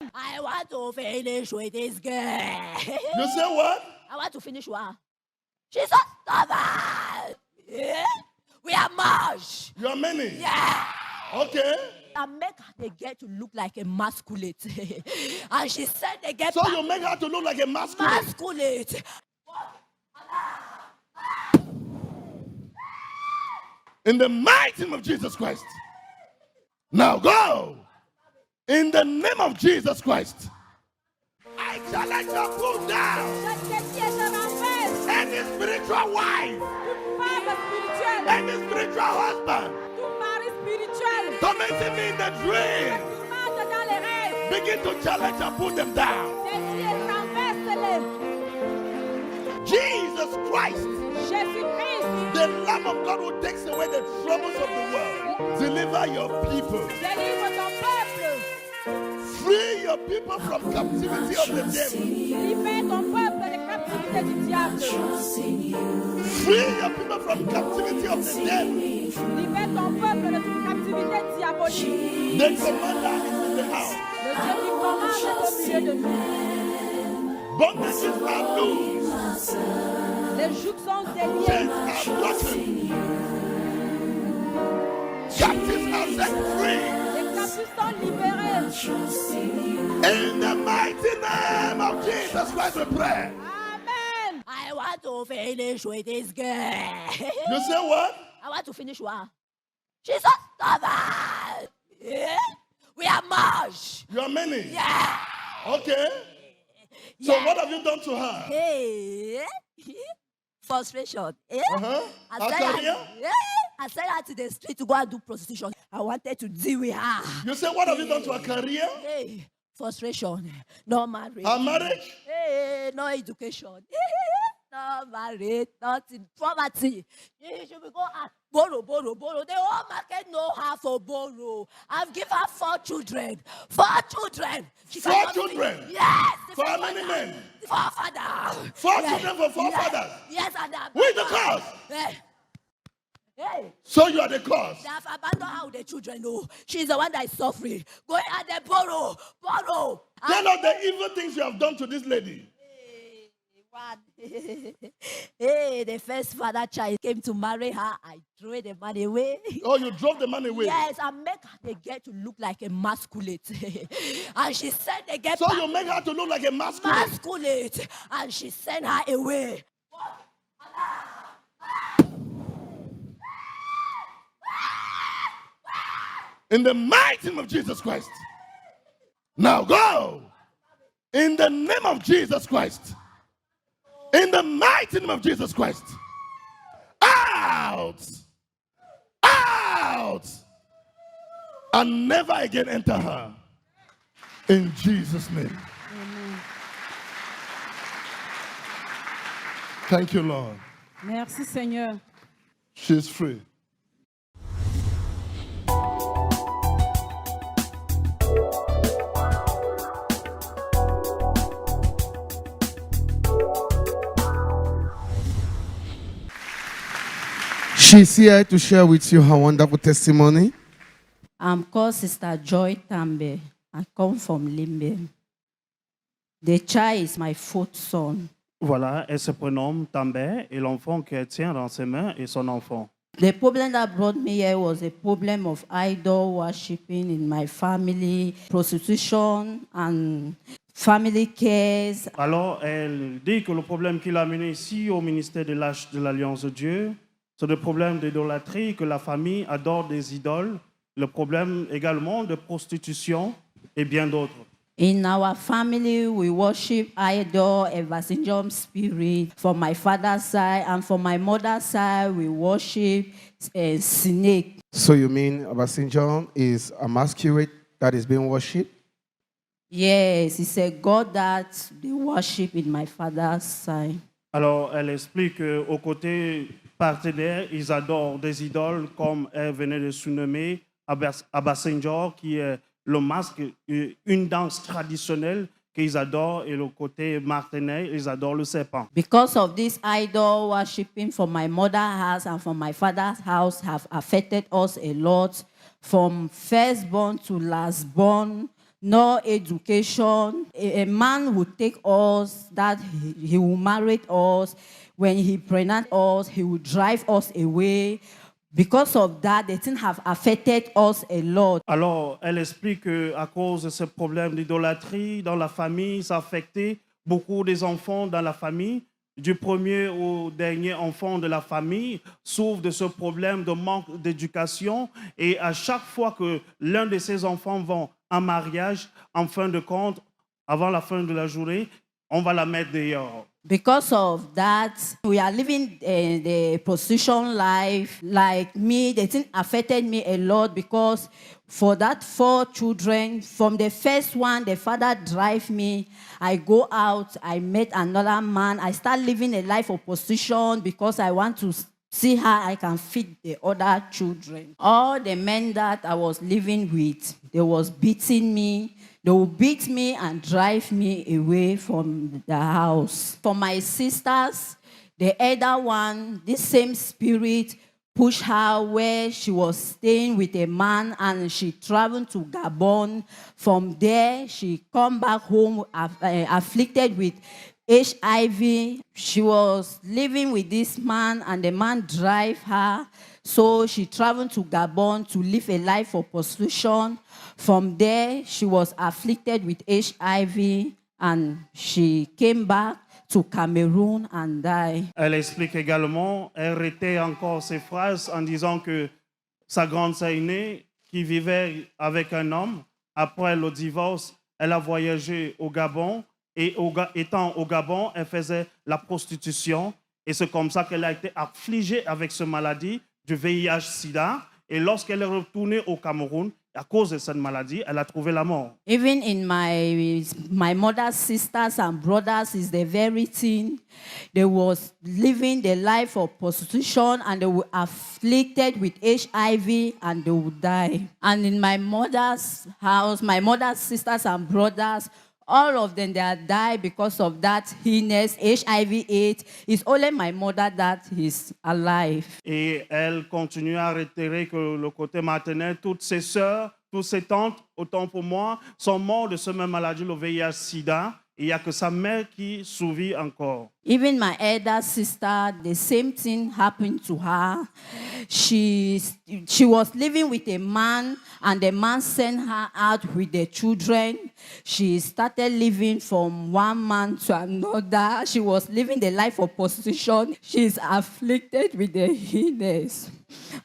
I want to finish with this girl. You say what? I want to finish with her. She's so stubborn. Yeah? We are much. You are many. Yeah. Okay. I make her they get to look like a masculate. And she said they get So you make her to look like a masculine. masculate. In the mighty name of Jesus Christ. Now go. In the name of Jesus Christ. I challenge you to pull down any spiritual wife, any spiritual husband, tormenting me in the dream. Begin to challenge and put them down. Jesus Christ, the Lamb of God who takes away the troubles of the world. Deliver your people. Free your people from captivity of the devil. Free your people from captivity of the devil. The commander is in the house. Bondages are loose. Les jougs sont déliés. Chains are broken. Captives are set free. Les captifs sont libérés. In the mighty name of Jesus Christ we pray. Amen. I want to finish with this girl. You say what? I want to finish with her. She's so stubborn. Yeah? We are much. You are many. Yeah. Okay. So Yeah. what have you done to her? Hey. Frustration. Yeah? Uh-huh. I Her sent career? her, yeah. I sent her to the street to go and do prostitution. I wanted to deal with her. You say what have you done to her career? Hey. Frustration. No marriage. Her marriage? Hey, no education. No marriage, nothing. Poverty. You should be go and borrow. The whole market know how for borrow. I've given her 4 children. 4 children. She 4 cannot children? feed. Yes. the For how four many fathers. men? The 4 fathers. 4 children for 4 yes. fathers. Yes, and Who is the cause? Hey. So you are the cause. They have abandoned her with the children. No, she's the one that is suffering. Go and they borrow. Tell us the evil things you have done to this lady. Hey, the first father child came to marry her. I threw the money away. Oh, you drove the money away. Yes, I make her they get to look like a masculate. And she said they get So you make her to look like a masculine. masculate. And she sent her away. In the mighty name of Jesus Christ. Now go. In the name of Jesus Christ. In the mighty name of Jesus Christ. Out. Out. And never again enter her. In Jesus' name. Amen. Thank you, Lord. Merci Seigneur. She's free. She's here to share with you her wonderful testimony. I'm called Sister Joy Tambe. I come from Limbe. The child is my 4th son. Voilà, elle se prénomme També et l'enfant qu'elle tient dans ses mains est son enfant. The problem that brought me here was a problem of idol worshipping in my family, prostitution and family cares. Alors, elle dit que le problème qui l'a amené ici au ministère de l'Alliance de Dieu, c'est le problème d'idolâtrie, que la famille adore des idoles, le problème également de prostitution et bien d'autres. In our family, we worship idol, Evasinjom spirit. From my father's side and from my mother's side, we worship snake. So you mean St. John is a masquerade that is being worshipped? Yes, it's a god that they worship in my father's side. Alors, elle explique qu'au côté partenaire, ils adorent des idoles comme elle venait de se nommer Abasenjor, qui est le masque, une danse traditionnelle qu'ils adorent, et le côté martinais, ils adorent le serpent. Because of this idol worshipping from my mother's house and from my father's house have affected us a lot, from firstborn to lastborn. no education. A man would take us, that he will marry us. When he pregnant us, he will drive us away. Because of that, the thing have affected us a lot. Alors, elle explique qu'à cause de ce problème d'idolâtrie dans la famille, ça a affecté beaucoup des enfants dans la famille. Du premier au dernier enfant de la famille souffre de ce problème de manque d'éducation. Et à chaque fois que l'un de ces enfants va en mariage, en fin de compte, avant la fin de la journée, on va la mettre dehors. Because of that, we are living the prostitution life. Like me, the thing affected me a lot because for that 4 children, from the first one, the father drive me. I go out, I met another man. I start living a life of prostitution because I want to see how I can feed the other children. All the men that I was living with, they was beating me. They will beat me and drive me away from the house. For my sisters, the elder one, this same spirit pushed her where she was staying with a man and she traveled to Gabon. From there, she come back home afflicted with HIV. She was living with this man and the man drive her. So she traveled to Gabon to live a life of prostitution. From there, she was afflicted with HIV and she came back to Cameroon and died. Elle explique également, elle répétait encore ces phrases en disant que sa grande sœur aînée, qui vivait avec un homme, après le divorce, elle a voyagé au Gabon et étant au Gabon, elle faisait la prostitution et c'est comme ça qu'elle a été affligée avec cette maladie du VIH-Sida et lorsqu'elle est retournée au Cameroun, à cause de cette maladie, elle a trouvé la mort. Even in my mother's sisters and brothers is the very thing. They was living the life of prostitution and they were afflicted with HIV and they would die. And in my mother's house, my mother's sisters and brothers, all of them, they have died because of that illness, HIV/AIDS. It's only my mother that is alive. Et elle continue à réitérer que le côté maternel, toutes ses sœurs, toutes ses tantes, autant pour moi, sont mortes de cette même maladie, le VIH-Sida. Et il n'y a que sa mère qui survit encore. Even my elder sister, the same thing happened to her. She was living with a man, and the man sent her out with the children. She started living from one man to another. She was living the life of prostitution. She is afflicted with the illness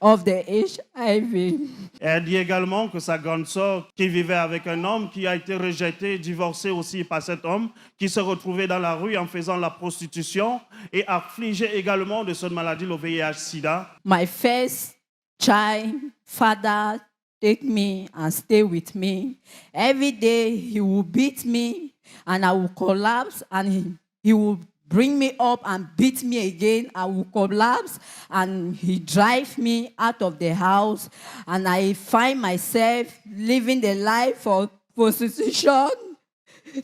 of the HIV. Elle dit également que sa grande sœur, qui vivait avec un homme, qui a été rejeté, divorcé aussi par cet homme, qui se retrouvait dans la rue en faisant la prostitution et affligé également de cette maladie, le VIH-Sida. My first child, father, take me and stay with me. Every day he will beat me and I will collapse and he will bring me up and beat me again. I will collapse and he drive me out of the house and I find myself living the life of prostitution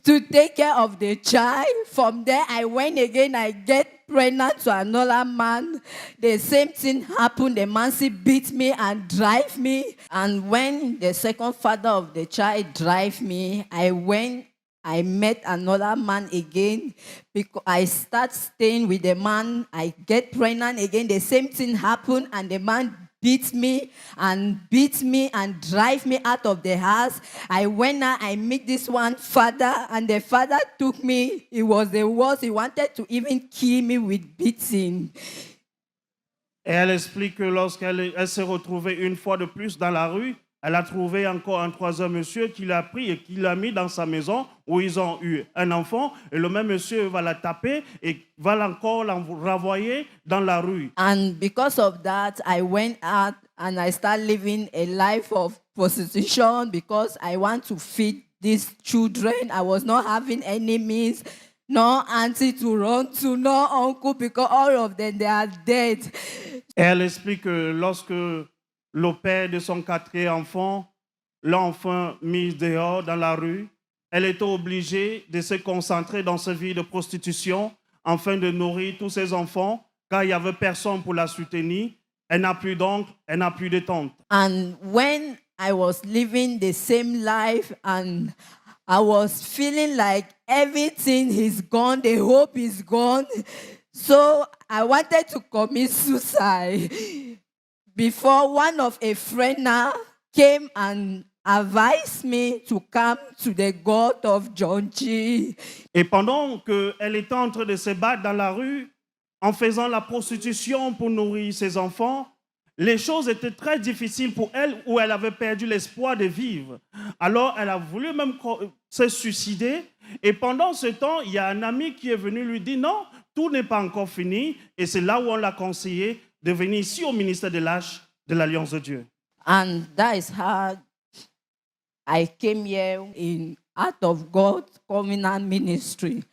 to take care of the child. From there, I went again, I get pregnant to another man. The same thing happened. The man still beat me and drive me. And when the second father of the child drive me, I met another man again because I start staying with the man. I get pregnant again. The same thing happened and the man beat me and drive me out of the house. I went out, I meet this one father and the father took me. It was the worst. He wanted to even kill me with beating. Et elle explique que lorsqu'elle s'est retrouvée une fois de plus dans la rue, elle a trouvé encore un troisième monsieur qui l'a pris et qui l'a mis dans sa maison où ils ont eu un enfant. Et le même monsieur va la taper et va encore la renvoyer dans la rue. And because of that, I went out and I started living a life of prostitution because I want to feed these children. I was not having any means. No auntie to run to, no uncle, because all of them, they are dead. Et elle explique que lorsque le père de son quatrième enfant, l'enfant mis dehors dans la rue, elle était obligée de se concentrer dans sa vie de prostitution afin de nourrir tous ses enfants, car il n'y avait personne pour la soutenir. Elle n'a plus d'oncle, elle n'a plus de tante. And when I was living the same life and I was feeling like everything is gone, the hope is gone. So I wanted to commit suicide before one of a friend now came and advised me to come to the God of John G. Et pendant qu'elle était en train de se battre dans la rue, en faisant la prostitution pour nourrir ses enfants, les choses étaient très difficiles pour elle, où elle avait perdu l'espoir de vivre. Alors, elle a voulu même se suicider. Et pendant ce temps, il y a un ami qui est venu lui dire, non, tout n'est pas encore fini. Et c'est là où on l'a conseillé de venir ici au ministère de l'Arche de l'Alliance de Dieu. And that is how I came here in Out of God Covenant Ministry.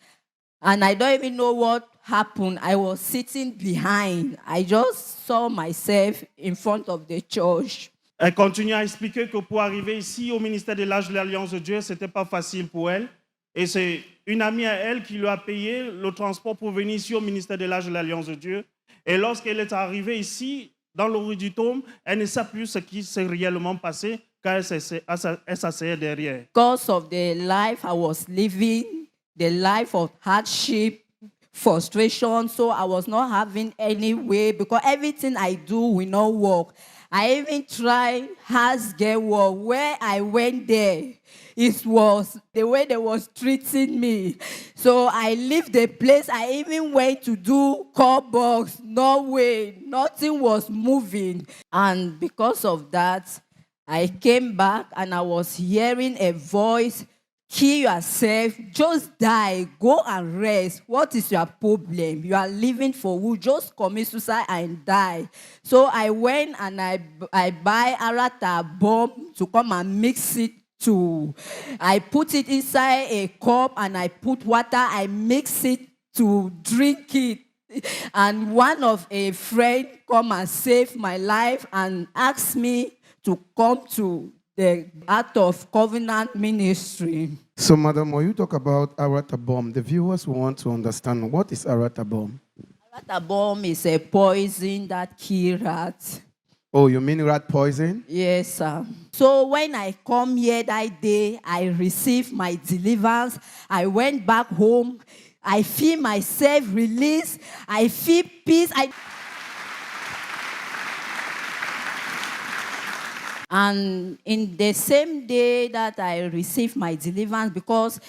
And I don't even know what happened. I was sitting behind. I just saw myself in front of the church. Elle continue à expliquer que pour arriver ici au ministère de l'Arche de l'Alliance de Dieu, ce n'était pas facile pour elle. Et c'est une amie à elle qui lui a payé le transport pour venir ici au ministère de l'Arche de l'Alliance de Dieu. Et lorsqu'elle est arrivée ici, dans le l'auditorium, elle ne sait plus ce qui s'est réellement passé car elle s'asseyait derrière. Because of the life I was living, the life of hardship, frustration, so I was not having any way because everything I do will not work. I even tried house girl work. Where I went there, it was the way they was treating me. So I left the place. I even went to do call box. No way, nothing was moving. And because of that, I came back and I was hearing a voice, kill yourself, just die, go and rest. What is your problem? You are living for who? Just commit suicide and die. So I went and I buy Arata bomb to come and mix it to. I put it inside a cup and I put water, I mix it to drink it. And one of a friend come and save my life and asked me to come to the Out of Covenant Ministry. So, Madam, when you talk about Arata bomb, the viewers want to understand what is Arata bomb. Arata bomb is a poison that kills rats. Oh, you mean rat poison? Yes, sir. So when I come here that day, I received my deliverance. I went back home. I feel myself released. I feel peace. And in the same day that I received my deliverance, because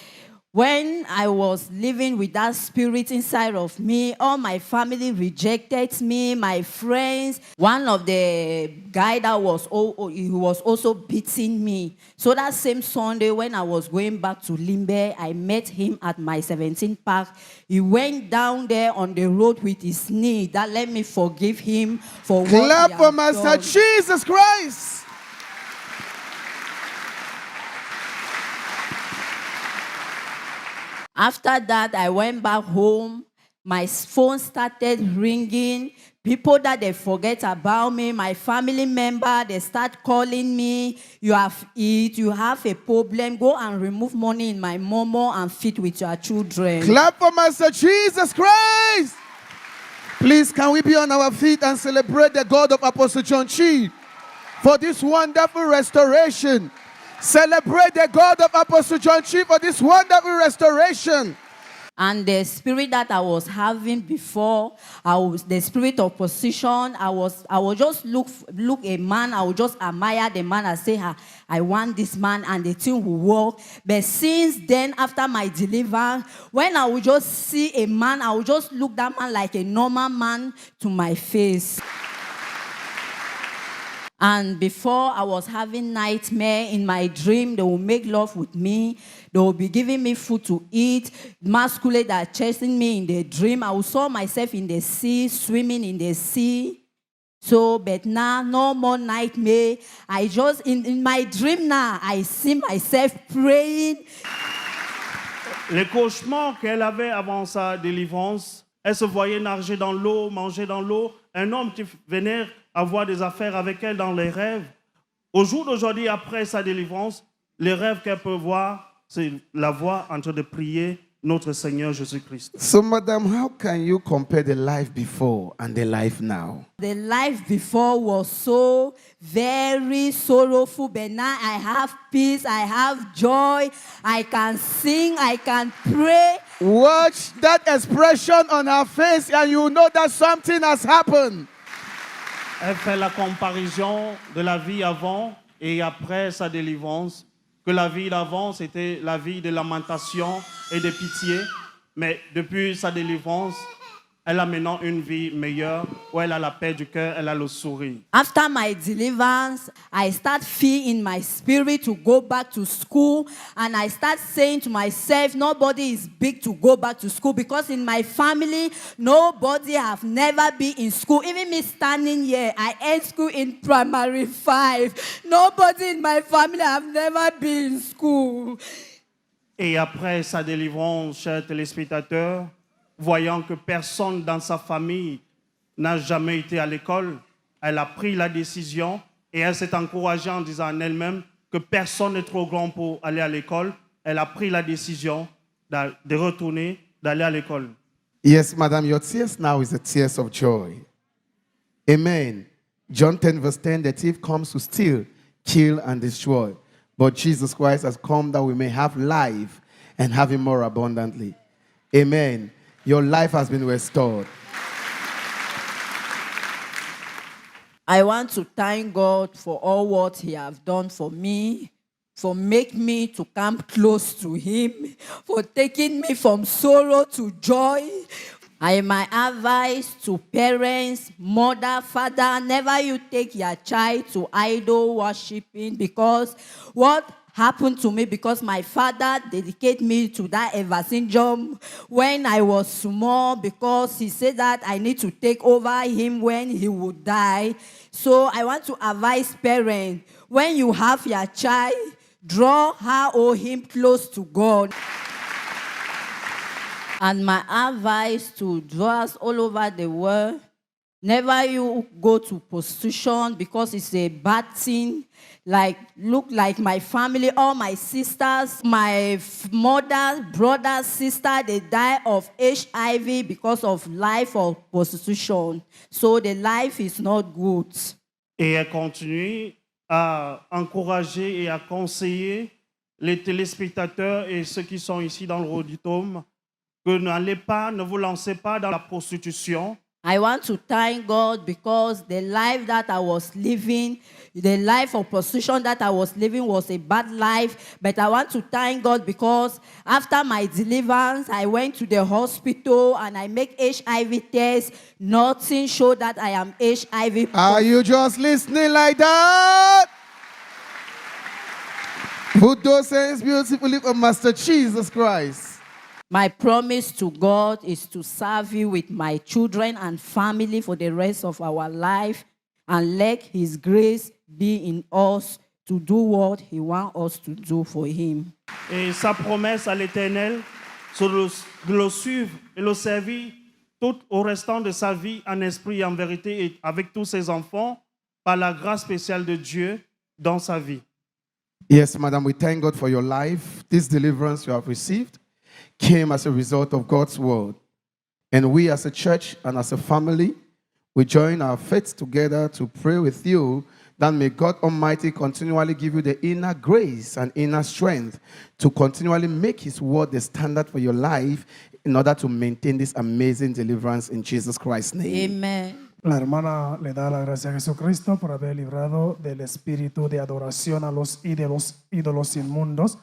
when I was living with that spirit inside of me, all my family rejected me, my friends. One of the guy that was also beating me. So that same Sunday when I was going back to Limbe, I met him at my 17th park. He went down there on the road with his knee. That let me forgive him for what Clap he for has Master done. Jesus Christ. After that, I went back home. My phone started ringing. People that they forget about me, my family member, they start calling me. You have it, you have a problem. Go and remove money in my momo and feed with your children. Clap for Master Jesus Christ. Please, can we be on our feet and celebrate the God of Apostle John Chi for this wonderful restoration. Celebrate the God of Apostle John Chi for this wonderful restoration. And the spirit that I was having before, the spirit of position, I would just look a man, I would just admire the man and say, I want this man and the thing will work. But since then, after my deliverance, when I would just see a man, I would just look that man like a normal man to my face. And before I was having nightmare in my dream, they will make love with me. They will be giving me food to eat. Masquerade are chasing me in the dream. I saw myself in the sea, swimming in the sea. So, but now, no more nightmare. I just, in my dream now, I see myself praying. Les cauchemars qu'elle avait avant sa délivrance, elle se voyait nager dans l'eau, manger dans l'eau. Un homme qui venait avoir des affaires avec elle dans les rêves. Au jour d'aujourd'hui, après sa délivrance, les rêves qu'elle peut voir, c'est la voix en train de prier notre Seigneur Jésus-Christ. So, madam, how can you compare the life before and the life now? The life before was so very sorrowful, but now I have peace, I have joy, I can sing, I can pray. Watch that expression on her face and you know that something has happened. Elle fait la comparaison de la vie avant et après sa délivrance. Que la vie d'avant, c'était la vie de lamentation et de pitié. Mais depuis sa délivrance, elle a maintenant une vie meilleure où elle a la paix du cœur, elle a le sourire. After my deliverance, I start feeling in my spirit to go back to school, and I start saying to myself, nobody is big to go back to school, because in my family, nobody have never been in school. Even me standing here, I end school in primary 5. Nobody in my family have never been in school. Et après sa délivrance, chers téléspectateurs, voyant que personne dans sa famille n'a jamais été à l'école, elle a pris la décision et elle s'est encouragée en disant en elle-même que personne n'est trop grand pour aller à l'école. Elle a pris la décision de retourner, d'aller à l'école. Yes, madam, your tears now is the tears of joy. Amen. John 10 verse 10, the thief comes to steal, kill, and destroy. But Jesus Christ has come that we may have life and have it more abundantly. Amen. Your life has been restored. I want to thank God for all what He has done for me, for making me to come close to Him, for taking me from sorrow to joy. My advice to parents, mother, father, never you take your child to idol worshiping, because what happened to me, because my father dedicated me to that evangelism when I was small, because he said that I need to take over him when he would die. So I want to advise parents, when you have your child, draw her or him close to God. And my advice to dwellers all over the world, never you go to prostitution, because it's a bad thing. Look like my family, all my sisters, my mother, brother, sister, they die of HIV because of life of prostitution. So the life is not good. Et elle continue à encourager et à conseiller les téléspectateurs et ceux qui sont ici dans le auditorium que ne vous lancez pas dans la prostitution. I want to thank God, because the life that I was living, the life of prostitution that I was living was a bad life. But I want to thank God, because after my deliverance, I went to the hospital and I make HIV tests. Nothing showed that I am HIV. Are you just listening like that? Put those hands beautifully for Master Jesus Christ. My promise to God is to serve you with my children and family for the rest of our life, and let His grace be in us to do what He wants us to do for Him. Et sa promesse à l'Éternel, c'est de le suivre et le servir tout au restant de sa vie en esprit et en vérité, et avec tous ses enfants, par la grâce spéciale de Dieu dans sa vie. Yes, madam, we thank God for your life. This deliverance you have received came as a result of God's word. And we as a church and as a family, we join our faith together to pray with you that may God Almighty continually give you the inner grace and inner strength to continually make His word the standard for your life in order to maintain this amazing deliverance in Jesus Christ's name. Amen. La hermana le da la gracia a Jesucristo por haber librado del espíritu de adoración a los ídolos inmundos.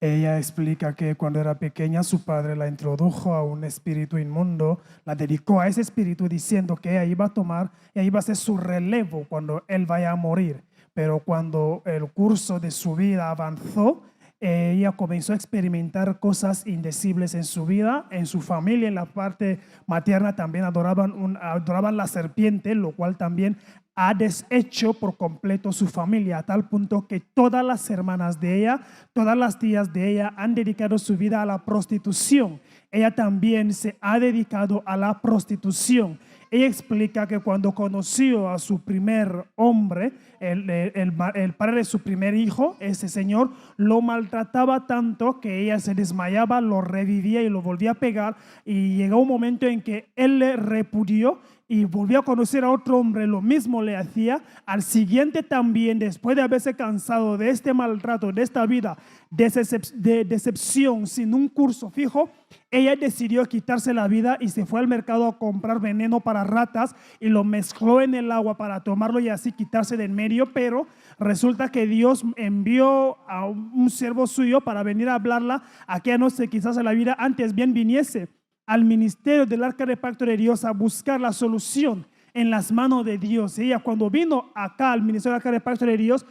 Ella explica que cuando era pequeña su padre la introdujo a un espíritu inmundo, la dedicó a ese espíritu diciendo que ella iba a tomar, ella iba a ser su relevo cuando él vaya a morir. Pero cuando el curso de su vida avanzó, ella comenzó a experimentar cosas indecibles en su vida, en su familia, en la parte materna también adoraban la serpiente, lo cual también ha deshecho por completo su familia, a tal punto que todas las hermanas de ella, todas las tías de ella han dedicado su vida a la prostitución. Ella también se ha dedicado a la prostitución. ella explica que cuando conoció a su primer hombre, el padre de su primer hijo, ese señor, lo maltrataba tanto que ella se desmayaba, lo revivía y lo volvía a pegar, y llegó un momento en que él le repudió y volvió a conocer a otro hombre, lo mismo le hacía. Al siguiente también, después de haberse cansado de este maltrato, de esta vida de decepción sin un curso fijo, ella decidió quitarse la vida y se fue al mercado a comprar veneno para ratas y lo mezcló en el agua para tomarlo y así quitarse de en medio. Pero resulta que Dios envió a un siervo suyo para venir a hablarla a que no se quitase la vida, antes bien viniese al ministerio del Arca de Pacto de Dios a buscar la solución en las manos de Dios. Ella, cuando vino acá al ministerio del Arca de Pacto de Dios,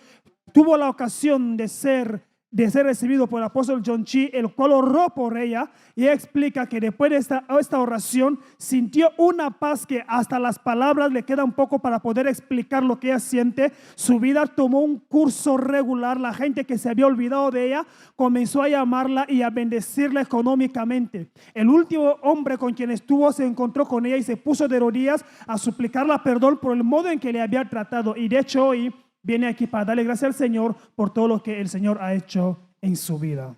tuvo la ocasión de ser recibido por el apóstol John Chi, el cual oró por ella, y ella explica que después de esta oración sintió una paz que hasta las palabras le quedan poco para poder explicar lo que ella siente. Su vida tomó un curso regular, la gente que se había olvidado de ella comenzó a llamarla y a bendecirla económicamente. El último hombre con quien estuvo se encontró con ella y se puso de rodillas a suplicarla perdón por el modo en que le había tratado, y de hecho hoy viene aquí para darle gracias al Señor por todo lo que el Señor ha hecho en su vida.